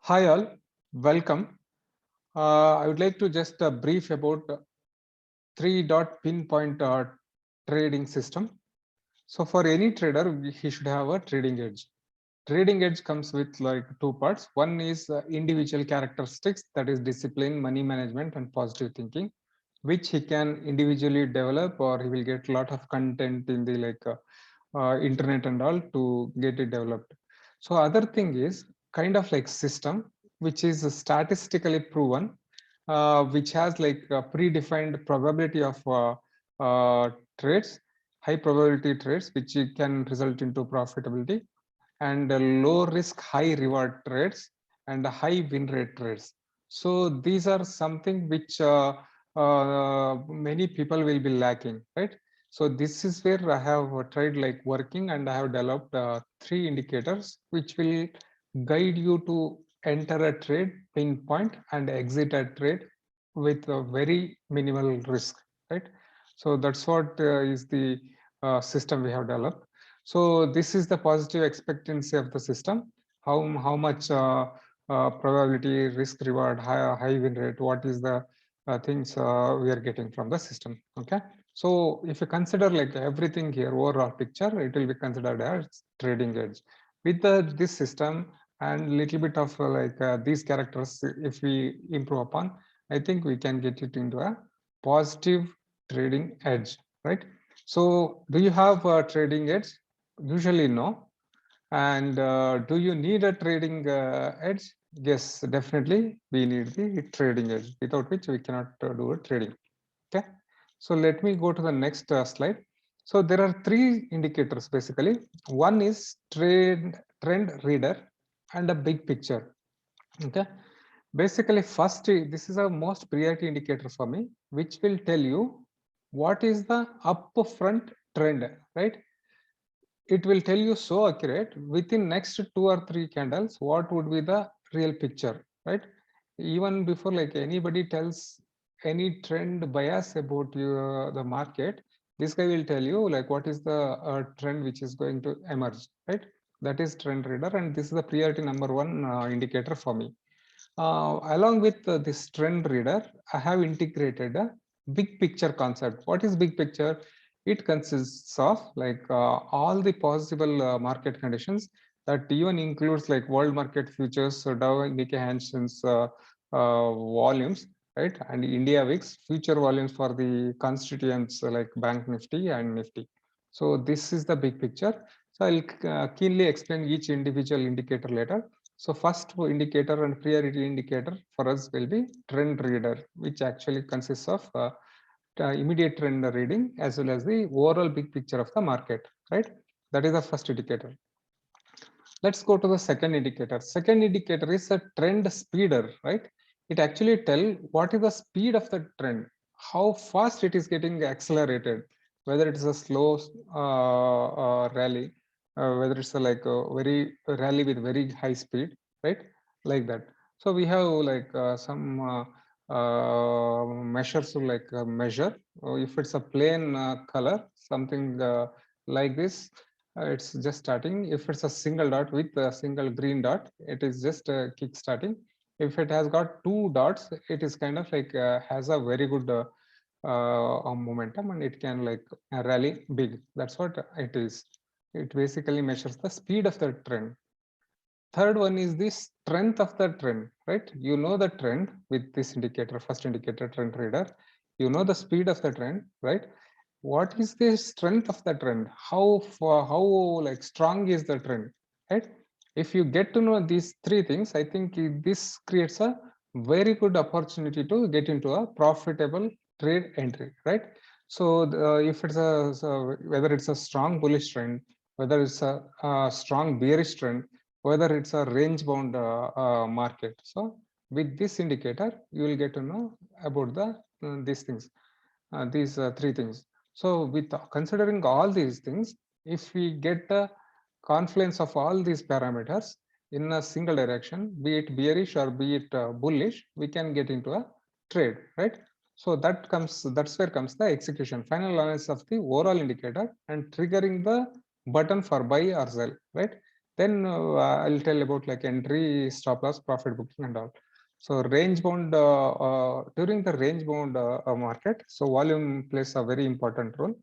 Hi all, welcome. I would like to just brief about three dot pinpoint trading system. So for any trader, he should have a trading edge. Trading edge comes with like two parts. One is individual characteristics, that is discipline, money management, and positive thinking, which he can individually develop, or he will get a lot of content in the internet and all to get it developed. So other thing is kind of like system, which is statistically proven, which has like a predefined probability of trades, high probability trades, which can result into profitability, and low risk, high reward trades, and high win rate trades. So these are something which many people will be lacking, right? So this is where I have tried like working, and I have developed three indicators which will guide you to enter a trade, pinpoint, and exit a trade with a very minimal risk, right? So that's what is the system we have developed. So this is the positive expectancy of the system. How much probability, risk, reward, high win rate, what is the things we are getting from the system. Okay. So if you consider like everything here, overall picture, it will be considered as trading edge. With this system and little bit of these characters, if we improve upon, I think we can get it into a positive trading edge, right? So do you have a trading edge? Usually no. And do you need a trading edge? Yes, definitely we need the trading edge, without which we cannot do a trading. Okay. So let me go to the next slide. So there are three indicators basically. One is trend reader and a big picture. Okay. Basically, first, this is a most priority indicator for me, which will tell you what is the upfront trend, right? It will tell you so accurate within next two or three candles what would be the real picture, right? Even before like anybody tells any trend bias about the market, this guy will tell you like what is the trend which is going to emerge, right? That is trend reader, and this is the priority number one indicator for me. Along with this trend reader, I have integrated a big picture concept. What is big picture? It consists of like all the possible market conditions, that even includes like world market futures, so Dow, Nikkei, Hansen's volumes, right? And India VIX future volumes for the constituents like Bank Nifty and Nifty. So this is the big picture. So I'll keenly explain each individual indicator later. So first indicator and priority indicator for us will be trend reader, which actually consists of immediate trend reading as well as the overall big picture of the market, right? That is the first indicator. Let's go to the second indicator. Second indicator is a trend speeder, right? It actually tell what is the speed of the trend, how fast it is getting accelerated, whether it is a slow rally, whether it's a like a very rally with very high speed, right? Like that. So we have like some measures to like measure. If it's a plain color, something like this, it's just starting. If it's a single dot with a single green dot, it is just kick starting. If it has got two dots, it is kind of like has a very good momentum, and it can like rally big. That's what it is. It basically measures the speed of the trend. Third one is the strength of the trend, right? You know the trend with this indicator, first indicator, trend reader. You know the speed of the trend, right? What is the strength of the trend? How like strong is the trend, right? If you get to know these three things, I think this creates a very good opportunity to get into a profitable trade entry, right? So if it's a so whether it's a strong bullish trend, whether it's a strong bearish trend, whether it's a range bound market. So with this indicator, you will get to know about these things, these three things. So with considering all these things, if we get a confluence of all these parameters in a single direction, be it bearish or be it bullish, we can get into a trade, right? So that's where comes the execution, final analysis of the overall indicator and triggering the button for buy or sell, right? Then I'll tell about like entry, stop loss, profit booking and all. So range bound, during the range bound market, so volume plays a very important role.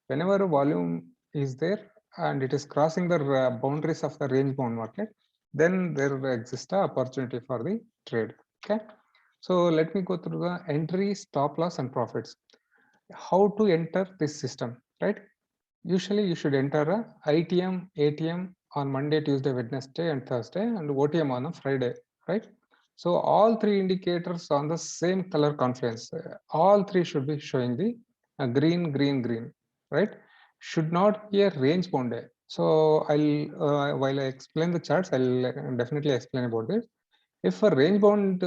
Whenever a volume is there and it is crossing the boundaries of the range bound market, then there exists a opportunity for the trade. Okay. So let me go through the entry, stop loss and profits. How to enter this system, right? Usually you should enter a ITM, ATM on Monday, Tuesday, Wednesday and Thursday, and OTM on a Friday, right? So all three indicators on the same color confluence, all three should be showing the green, green, green, right? Should not be a range bound day. So I'll, while I explain the charts, I'll definitely explain about this. If a range bound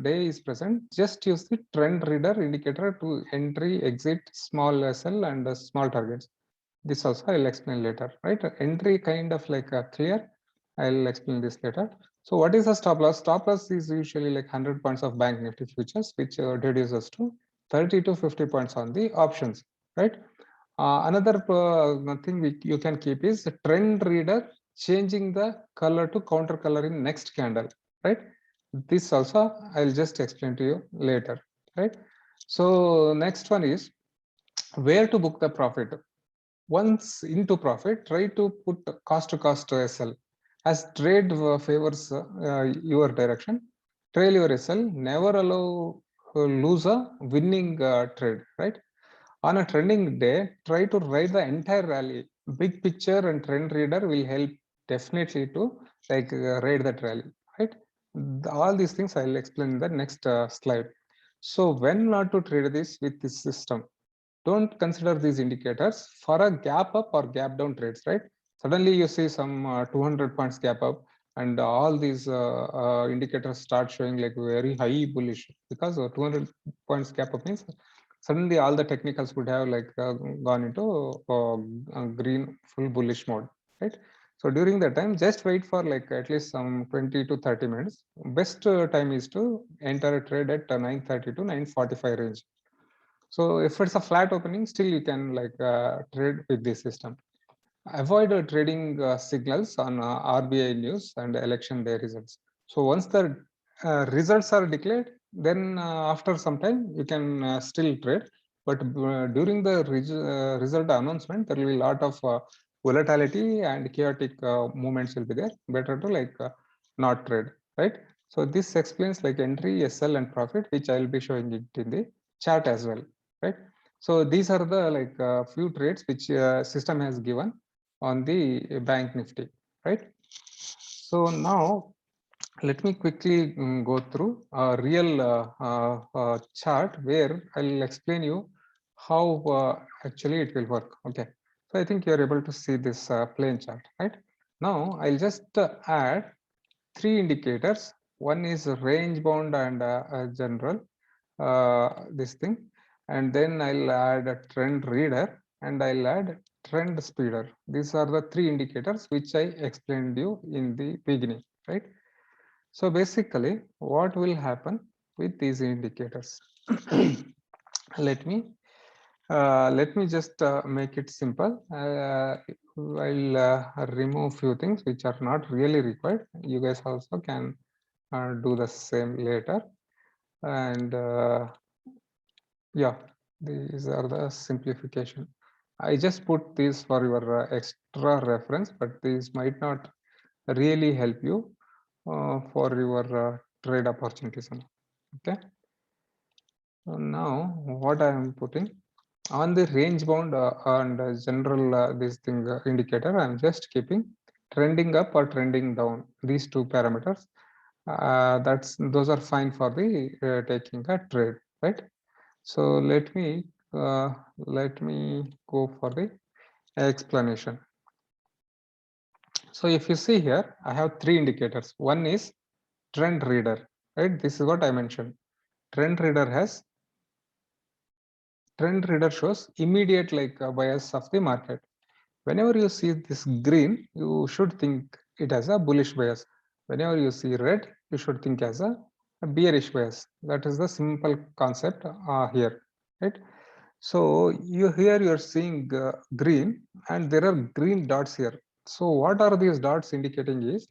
day is present, just use the trend reader indicator to entry, exit, small SL and small targets. This also I'll explain later, right? Entry kind of like clear. I'll explain this later. So what is a stop loss? Stop loss is usually like 100 points of bank nifty futures, which reduces to 30 to 50 points on the options, right? Another thing you can keep is trend reader changing the color to counter color in next candle, right? This also I'll just explain to you later, right? So next one is where to book the profit. Once into profit, try to put cost to cost to SL. As trade favors your direction, trail your SL. Never allow lose a winning trade, right? On a trending day, try to ride the entire rally. Big picture and trend reader will help definitely to like ride that rally, right? All these things I'll explain in the next slide. So when not to trade this with this system, don't consider these indicators for a gap up or gap down trades, right? Suddenly you see some 200 points gap up and all these indicators start showing like very high bullish, because 200 points gap up means suddenly all the technicals would have like gone into green full bullish mode, right? So during that time, just wait for like at least some 20 to 30 minutes. Best time is to enter a trade at 9:30 to 9:45 range. So if it's a flat opening, still you can like trade with this system. Avoid trading signals on RBI news and election day results. So once the results are declared, then after some time you can still trade. But during the result announcement, there will be a lot of volatility and chaotic movements will be there. Better to like not trade, right? So this explains like entry, SL, and profit, which I will be showing it in the chart as well, right? So these are the like few trades which system has given on the bank nifty, right? So now let me quickly go through a real chart where I'll explain you how actually it will work. Okay, so I think you're able to see this plain chart, right? Now I'll just add three indicators. One is range bound and general, this thing, and then I'll add a trend reader and I'll add trend speeder. These are the three indicators which I explained you in the beginning, right? So basically what will happen with these indicators? let me let me just make it simple. I'll remove few things which are not really required. You guys also can do the same later. And yeah, these are the simplification. I just put these for your extra reference, but these might not really help you for your trade opportunities. Okay. So now what I am putting on the range bound and general this thing indicator, I am just keeping trending up or trending down, these two parameters. Those are fine for the taking a trade, right? So let me go for the explanation. So if you see here, I have three indicators. One is trend reader, right? This is what I mentioned. Trend reader shows immediate like bias of the market. Whenever you see this green, you should think it as a bullish bias. Whenever you see red, you should think as a bearish bias. That is the simple concept here, right? So here you are seeing green, and there are green dots here. So what are these dots indicating is,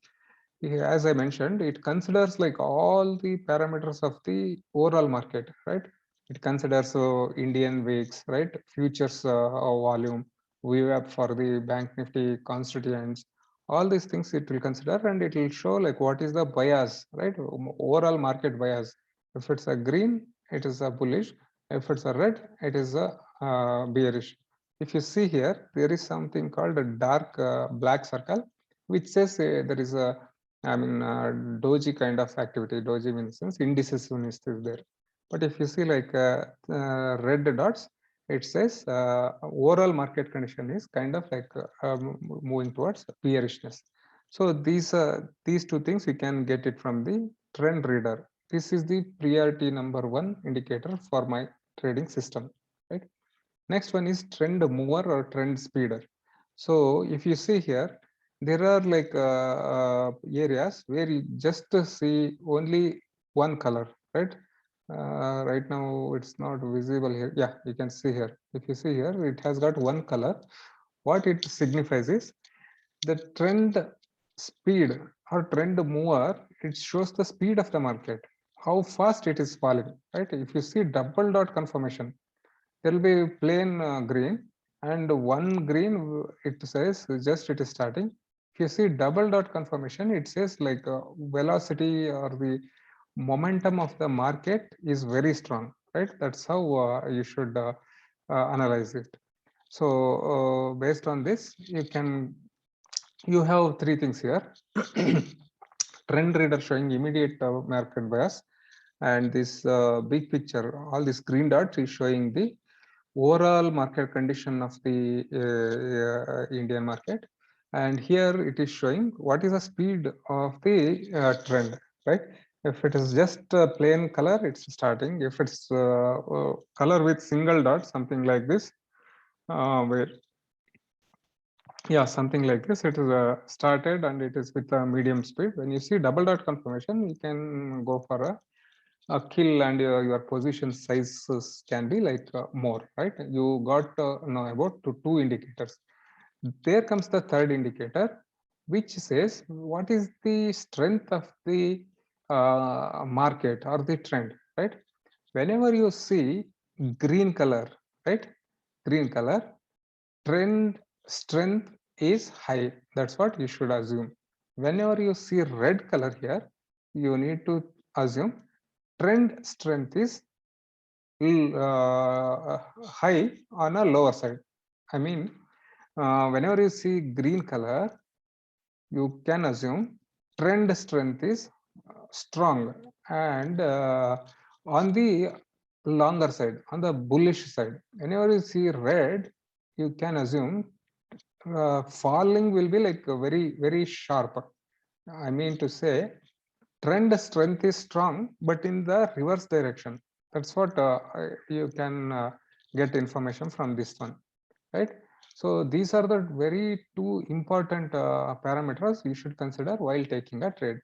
as I mentioned, it considers like all the parameters of the overall market, right? It considers Indian wicks, right? Futures volume, VWAP for the Bank Nifty constituents, all these things it will consider, and it will show like what is the bias, right? Overall market bias. If it's a green, it is a bullish. If it's a red, it is a bearish. If you see here, there is something called a dark black circle, which says there is a, I mean, doji kind of activity. Doji means indecisiveness is there. But if you see like red dots, it says overall market condition is kind of like moving towards bearishness. So these two things we can get it from the trend reader. This is the priority number one indicator for my trading system, right? Next one is trend mover or trend speeder. So if you see here, there are like areas where you just see only one color, right? Right now it's not visible here. Yeah, you can see here. If you see here, it has got one color. What it signifies is the trend speed or trend mover. It shows the speed of the market, how fast it is falling, right? If you see double dot confirmation, there will be plain green, and one green it says just it is starting. If you see double dot confirmation, it says like velocity or the momentum of the market is very strong, right? That's how you should analyze it. So based on this, you have three things here. Trend reader showing immediate market bias, and this big picture, all this green dot is showing the overall market condition of the Indian market. And here it is showing what is the speed of the trend, right? If it is just plain color, it's starting. If it's color with single dot, something like this, where, yeah, something like this, it is started and it is with a medium speed. When you see double dot confirmation, you can go for a kill, and your position sizes can be like more, right? You got now about two indicators. There comes the third indicator, which says what is the strength of the market or the trend, right? Whenever you see green color, right? Green color, trend strength is high. That's what you should assume. Whenever you see red color here, you need to assume trend strength is high on a lower side. I mean, whenever you see green color, you can assume trend strength is strong, and on the longer side, on the bullish side. Whenever you see red, you can assume falling will be like very sharp. I mean to say, trend strength is strong, but in the reverse direction. That's what you can get information from this one, right? So these are the very two important parameters you should consider while taking a trade.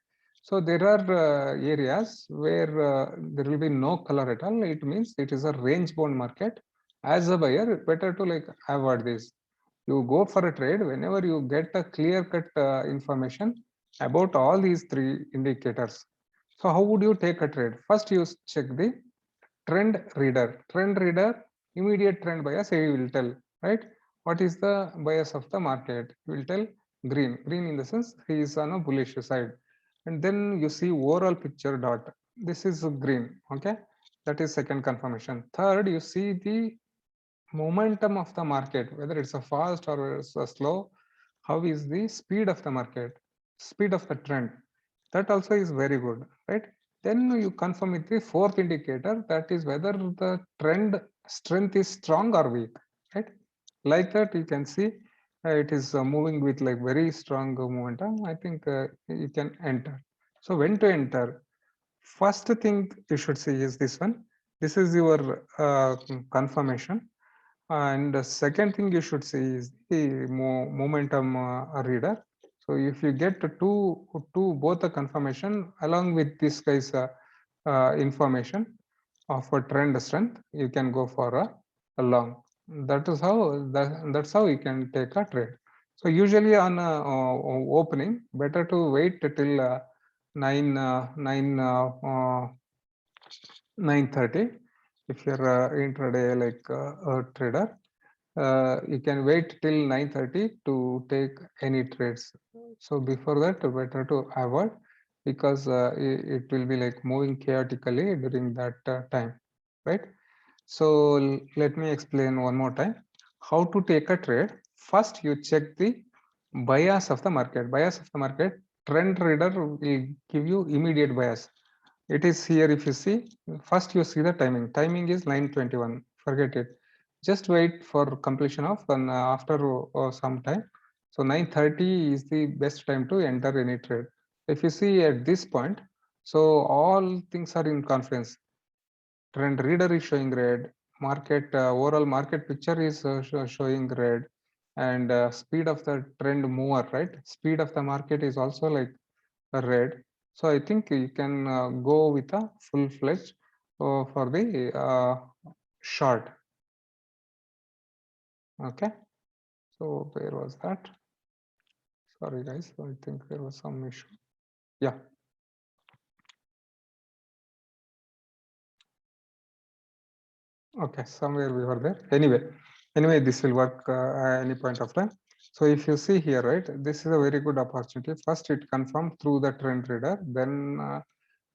So there are areas where there will be no color at all. It means it is a range bound market. As a buyer, better to like avoid this. You go for a trade whenever you get a clear cut information about all these three indicators. So how would you take a trade? First, you check the trend reader. Trend reader, immediate trend bias, he will tell, right? What is the bias of the market? He will tell green. Green in the sense he is on a bullish side. And then you see overall picture dot. This is green, okay? That is second confirmation. Third, you see the momentum of the market, whether it's a fast or it's a slow. How is the speed of the market, speed of the trend? That also is very good, right? Then you confirm with the fourth indicator, that is whether the trend strength is strong or weak, right? Like that, you can see it is moving with like very strong momentum. I think you can enter. So when to enter? First thing you should see is this one. This is your confirmation. And the second thing you should see is the momentum reader. So if you get both the confirmation along with this guy's information of a trend strength, you can go for a long. That's how you can take a trade. So usually on opening, better to wait till 9:30. If you're intraday like a trader, you can wait till 9:30 to take any trades. So before that, better to avoid, because it will be like moving chaotically during that time, right? So let me explain one more time how to take a trade. First, you check the bias of the market. Bias of the market, trend reader will give you immediate bias. It is here. If you see, first you see the timing. Timing is 9:21. Forget it. Just wait for completion of after some time. So 9:30 is the best time to enter any trade. If you see at this point, so all things are in confluence. Trend reader is showing red. Market overall market picture is showing red, and speed of the trend mover, right? Speed of the market is also like red. So I think you can go with a full-fledged for the short. Okay. So where was that? Sorry guys, I think there was some issue. Yeah. Okay, somewhere we were there. Anyway, this will work at any point of time. So if you see here, right, this is a very good opportunity. First, it confirmed through the trend reader. Then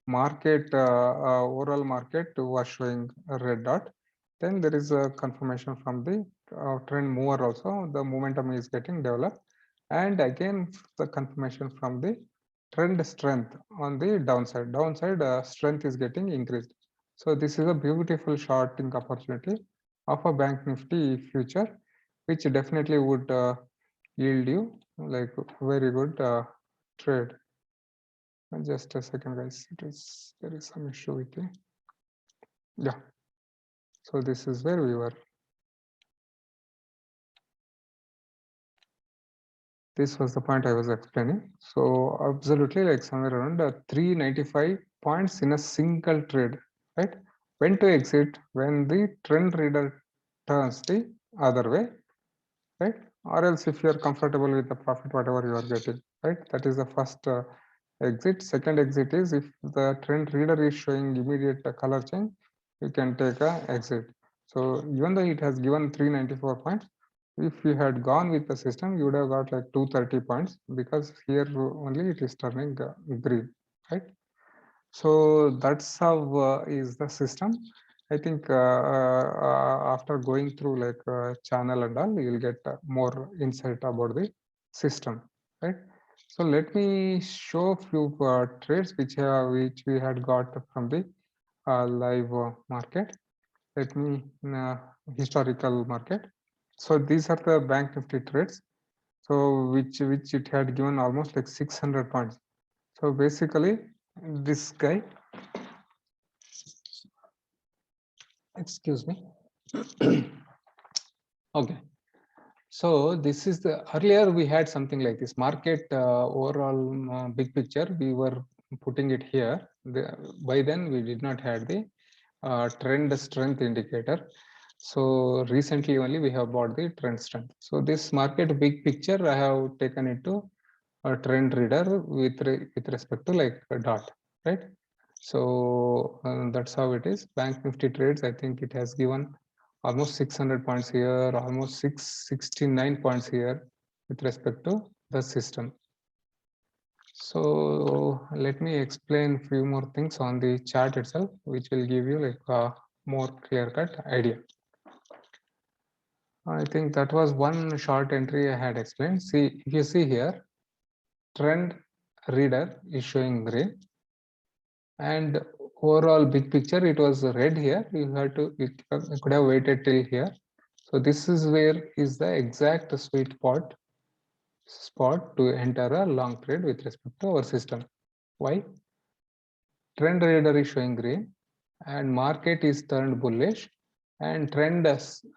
market overall market was showing a red dot. Then there is a confirmation from the trend mover also. The momentum is getting developed, and again the confirmation from the trend strength on the downside. Downside strength is getting increased. So this is a beautiful shorting opportunity of a Bank Nifty future, which definitely would yield you like very good trade. Just a second, guys. There is some issue with it. Yeah. So this is where we were. This was the point I was explaining. So absolutely like somewhere around 395 points in a single trade, right? When to exit? When the trend reader turns the other way, right? Or else if you are comfortable with the profit, whatever you are getting, right? That is the first exit. Second exit is if the trend reader is showing immediate color change, you can take a exit. So even though it has given 394 points, if you had gone with the system, you would have got like 230 points, because here only it is turning green, right? So that's how is the system. I think after going through like channel and all, you'll get more insight about the system, right? So let me show a few trades which we had got from the live market. Let me historical market. So these are the Bank Nifty trades. So which it had given almost like 600 points. So basically, this guy, excuse me. Okay. So this is the earlier we had something like this market overall big picture. We were putting it here. By then we did not have the trend strength indicator. So recently only we have bought the trend strength. So this market big picture I have taken it to a trend reader with respect to like a dot, right? So that's how it is. Bank Nifty trades, I think it has given almost 600 points here, almost 669 points here with respect to the system. So let me explain a few more things on the chart itself, which will give you like a more clear-cut idea. I think that was one short entry I had explained. See, if you see here, trend reader is showing green, and overall big picture it was red here. You could have waited till here. So this is where is the exact sweet spot to enter a long trade with respect to our system. Why? Trend reader is showing green, and market is turned bullish, and trend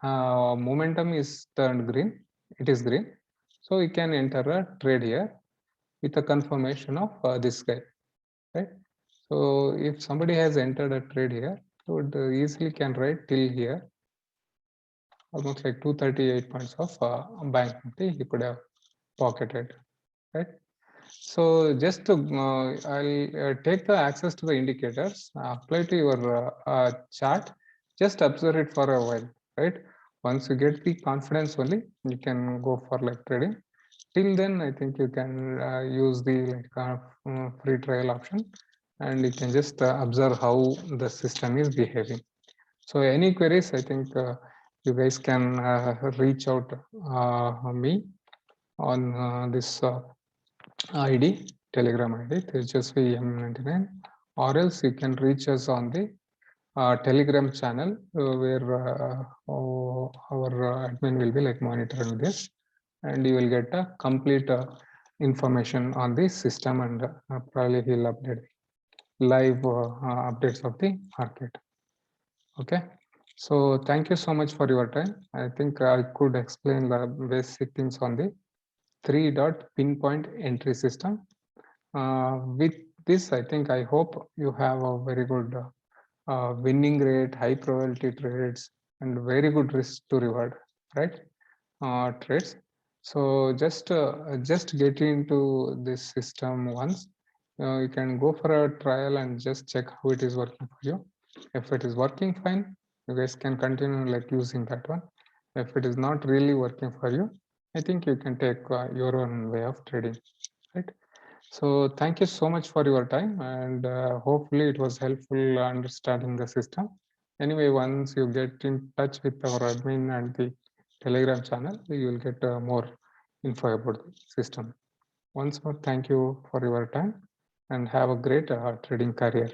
momentum is turned green. It is green, so we can enter a trade here with a confirmation of this guy, right? So if somebody has entered a trade here, so it easily can write till here, almost like 238 points of Bank Nifty he could have pocketed, right? So just to, I'll take the access to the indicators, apply to your chart, just observe it for a while, right? Once you get the confidence only, you can go for like trading. Till then, I think you can use the like free trial option, and you can just observe how the system is behaving. So any queries, I think you guys can reach out me on this ID, Telegram ID, Tejasvi M99, or else you can reach us on the Telegram channel where our admin will be like monitoring this, and you will get a complete information on the system, and probably he'll update live updates of the market. Okay, so thank you so much for your time. I think I could explain the basic things on the 3-dot pinpoint entry system. With this, I think I hope you have a very good winning rate, high probability trades, and very good risk to reward, right? Trades. So just get into this system once. You can go for a trial and just check how it is working for you. If it is working fine, you guys can continue like using that one. If it is not really working for you, I think you can take your own way of trading, right? So thank you so much for your time, and hopefully it was helpful understanding the system. Anyway, once you get in touch with our admin and the Telegram channel, you will get more info about the system. Once more, thank you for your time, and have a great trading career.